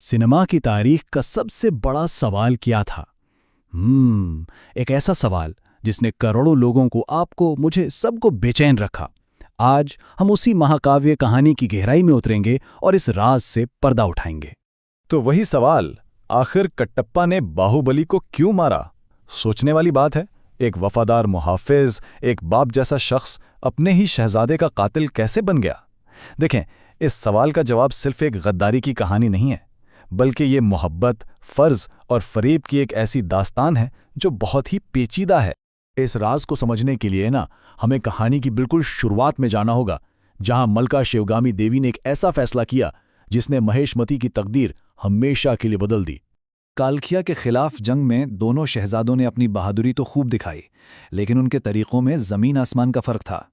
Cinema की तारीख का सबसे बड़ा सवाल क्या था? एक ऐसा सवाल जिसने करोड़ों लोगों को, आपको, मुझे, सबको बेचैन रखा। आज हम उसी महाकाव्य कहानी की गहराई में उतरेंगे और इस राज से पर्दा उठाएंगे। तो वही सवाल, आखिर कटप्पा ने बाहुबली को क्यों मारा? सोचने वाली बात है। एक वफादार मुहाफिज, एक बाप जैसा शख्स अपने ही शहजादे का कातिल कैसे बन गया? देखें, इस सवाल का जवाब सिर्फ एक गद्दारी की कहानी नहीं है, बल्कि ये मोहब्बत, फर्ज और फरेब की एक ऐसी दास्तान है जो बहुत ही पेचीदा है। इस राज को समझने के लिए हमें कहानी की बिल्कुल शुरुआत में जाना होगा, जहां मल्का शिवगामी देवी ने एक ऐसा फैसला किया जिसने महेशमती की तकदीर हमेशा के लिए बदल दी। कालखिया के खिलाफ जंग में दोनों शहजादों ने अपनी बहादुरी तो खूब दिखाई, लेकिन उनके तरीकों में जमीन आसमान का फर्क था।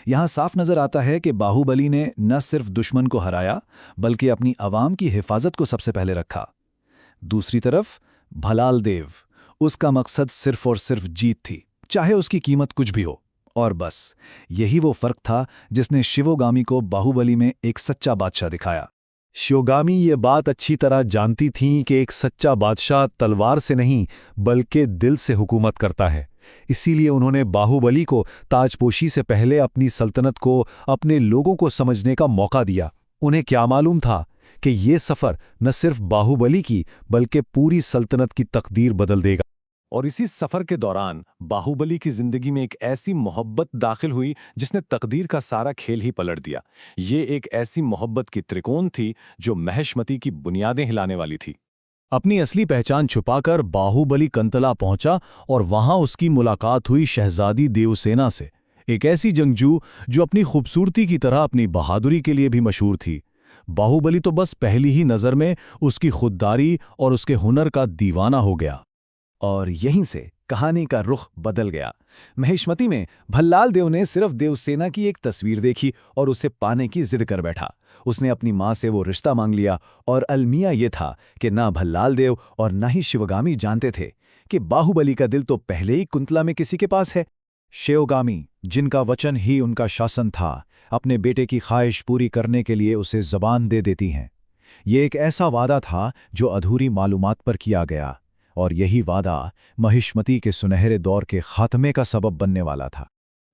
यहां साफ नजर आता है कि बाहुबली ने न सिर्फ दुश्मन को हराया, बल्कि अपनी आवाम की हिफाजत को सबसे पहले रखा। दूसरी तरफ भलाल देव, उसका मकसद सिर्फ और सिर्फ जीत थी, चाहे उसकी कीमत कुछ भी हो। और बस यही वो फर्क था जिसने शिवगामी को बाहुबली में एक सच्चा बादशाह दिखाया। शिवगामी ये बात अच्छी तरह जानती थीं कि एक सच्चा बादशाह तलवार से नहीं बल्कि दिल से हुकूमत करता है। इसीलिए उन्होंने बाहुबली को ताजपोशी से पहले अपनी सल्तनत को, अपने लोगों को समझने का मौका दिया। उन्हें क्या मालूम था कि ये सफ़र न सिर्फ बाहुबली की बल्कि पूरी सल्तनत की तकदीर बदल देगा। और इसी सफ़र के दौरान बाहुबली की जिंदगी में एक ऐसी मोहब्बत दाखिल हुई जिसने तकदीर का सारा खेल ही पलट दिया। ये एक ऐसी मोहब्बत की त्रिकोण थी जो महेशमती की बुनियादें हिलाने वाली थी। अपनी असली पहचान छुपाकर बाहुबली कंतला पहुंचा और वहां उसकी मुलाकात हुई शहजादी देवसेना से, एक ऐसी जंगजू जो अपनी खूबसूरती की तरह अपनी बहादुरी के लिए भी मशहूर थी। बाहुबली तो बस पहली ही नज़र में उसकी खुददारी और उसके हुनर का दीवाना हो गया। और यहीं से कहानी का रुख बदल गया। महेशमती में भल्लाल देव ने सिर्फ देवसेना की एक तस्वीर देखी और उसे पाने की जिद कर बैठा। उसने अपनी मां से वो रिश्ता मांग लिया, और अलमिया ये था कि ना भल्लाल देव और ना ही शिवगामी जानते थे कि बाहुबली का दिल तो पहले ही कुंतला में किसी के पास है। शिवगामी, जिनका वचन ही उनका शासन था, अपने बेटे की ख्वाहिश पूरी करने के लिए उसे जबान दे देती हैं। ये एक ऐसा वादा था जो अधूरी मालूमात पर किया गया, और यही वादा महिष्मती के सुनहरे दौर के खात्मे का सबब बनने वाला था।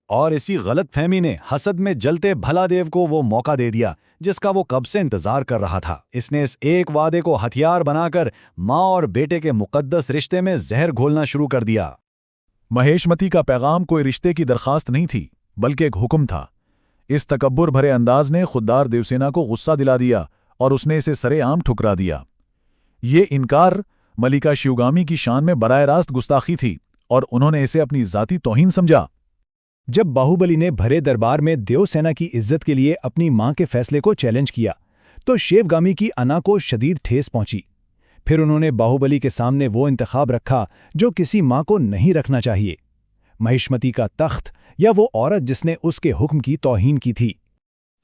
और इसी गलतफहमी ने हसद में जलते भलादेव को वो मौका दे दिया जिसका वो कब से इंतजार कर रहा था। इसने इस एक वादे को हथियार बनाकर माँ और बेटे के मुकद्दस रिश्ते में जहर घोलना शुरू कर दिया। महेशमती का पैगाम कोई रिश्ते की दरखास्त नहीं थी, बल्कि एक हुक्म था। इस तकब्बुर भरे अंदाज ने खुददार देवसेना को गुस्सा दिला दिया और उसने इसे सरेआम ठुकरा दिया। ये इनकार मलिका शिवगामी की शान में बराह रास्त गुस्ताखी थी, और उन्होंने इसे अपनी जाती तौहीन समझा। जब बाहुबली ने भरे दरबार में देवसेना की इज्जत के लिए अपनी मां के फैसले को चैलेंज किया, तो शिवगामी की अना को शदीद ठेस पहुंची। फिर उन्होंने बाहुबली के सामने वो इंतखाब रखा जो किसी मां को नहीं रखना चाहिए, महिष्मती का तख्त या वो औरत जिसने उसके हुक्म की तौहीन की थी।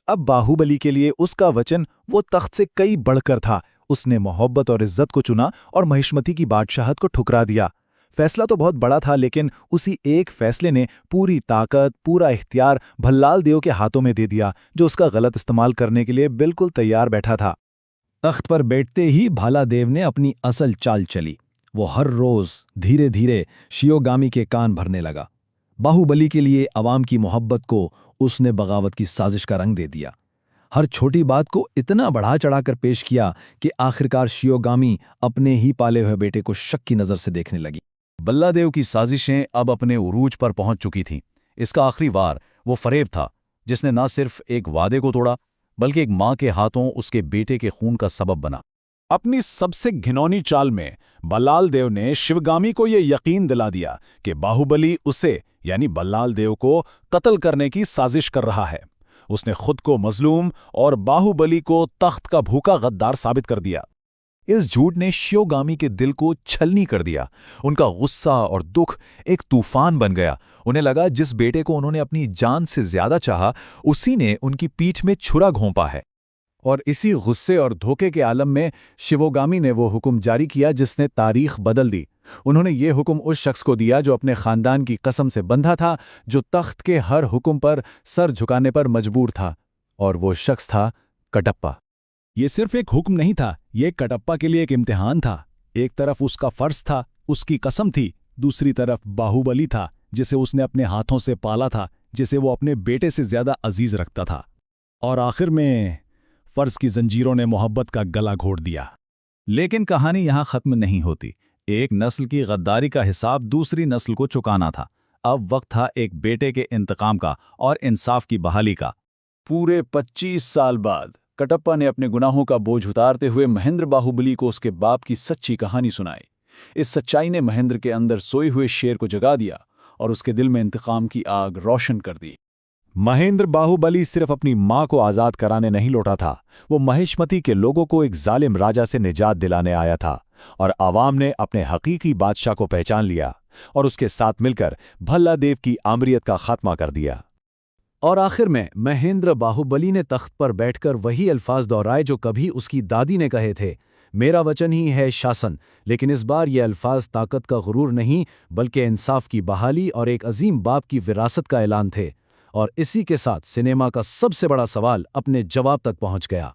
अब बाहुबली के लिए उसका वचन वो तख्त से कई बढ़कर था। उसने मोहब्बत और इज्जत को चुना और महिष्मती की बादशाहत को ठुकरा दिया। फैसला तो बहुत बड़ा था, लेकिन उसी एक फैसले ने पूरी ताकत, पूरा इख्तियार भल्लाल देव के हाथों में दे दिया, जो उसका गलत इस्तेमाल करने के लिए बिल्कुल तैयार बैठा था। तख्त पर बैठते ही भालादेव ने अपनी असल चाल चली। वो हर रोज धीरे धीरे शिवगामी के कान भरने लगा। बाहुबली के लिए अवाम की मोहब्बत को उसने बगावत की साजिश का रंग दे दिया। हर छोटी बात को इतना बढ़ा चढ़ाकर पेश किया कि आखिरकार शिवगामी अपने ही पाले हुए बेटे को शक की नज़र से देखने लगी। भल्लादेव की साजिशें अब अपने उरूज पर पहुंच चुकी थीं। इसका आखिरी वार वो फरेब था जिसने न सिर्फ एक वादे को तोड़ा, बल्कि एक मां के हाथों उसके बेटे के खून का सबब बना। अपनी सबसे घिनौनी चाल में भल्लाल देव ने शिवगामी को यह यकीन दिला दिया कि बाहुबली उसे, यानी भल्लाल देव को कत्ल करने की साजिश कर रहा है। उसने खुद को मजलूम और बाहुबली को तख्त का भूखा गद्दार साबित कर दिया। इस झूठ ने शिवगामी के दिल को छलनी कर दिया। उनका गुस्सा और दुख एक तूफान बन गया। उन्हें लगा जिस बेटे को उन्होंने अपनी जान से ज्यादा चाहा, उसी ने उनकी पीठ में छुरा घोंपा है। और इसी गुस्से और धोखे के आलम में शिवगामी ने वो हुक्म जारी किया जिसने तारीख बदल दी। उन्होंने ये हुक्म उस शख्स को दिया जो अपने खानदान की कसम से बंधा था, जो तख्त के हर हुक्म पर सर झुकाने पर मजबूर था, और वो शख्स था कटप्पा। ये सिर्फ एक हुक्म नहीं था, ये कटप्पा के लिए एक इम्तिहान था। एक तरफ उसका फर्ज था, उसकी कसम थी, दूसरी तरफ बाहुबली था, जिसे उसने अपने हाथों से पाला था, जिसे वो अपने बेटे से ज्यादा अजीज रखता था। और आखिर में फर्ज की जंजीरों ने मोहब्बत का गला घोट दिया। लेकिन कहानी यहाँ खत्म नहीं होती। एक नस्ल की गद्दारी का हिसाब दूसरी नस्ल को चुकाना था। अब वक्त था एक बेटे के इंतकाम का और इंसाफ की बहाली का। पूरे 25 साल बाद कटप्पा ने अपने गुनाहों का बोझ उतारते हुए महेंद्र बाहुबली को उसके बाप की सच्ची कहानी सुनाई। इस सच्चाई ने महेंद्र के अंदर सोए हुए शेर को जगा दिया और उसके दिल में इंतकाम की आग रोशन कर दी। महेंद्र बाहुबली सिर्फ अपनी मां को आजाद कराने नहीं लौटा था, वो महिष्मती के लोगों को एक जालिम राजा से निजात दिलाने आया था। और आवाम ने अपने हकीकी बादशाह को पहचान लिया और उसके साथ मिलकर भल्ला देव की आमरियत का खात्मा कर दिया। और आखिर में महेंद्र बाहुबली ने तख्त पर बैठकर वही अल्फाज दोहराए जो कभी उसकी दादी ने कहे थे, मेरा वचन ही है शासन। लेकिन इस बार ये अल्फाज ताकत का गुरूर नहीं, बल्कि इंसाफ की बहाली और एक अजीम बाप की विरासत का ऐलान थे। और इसी के साथ सिनेमा का सबसे बड़ा सवाल अपने जवाब तक पहुंच गया।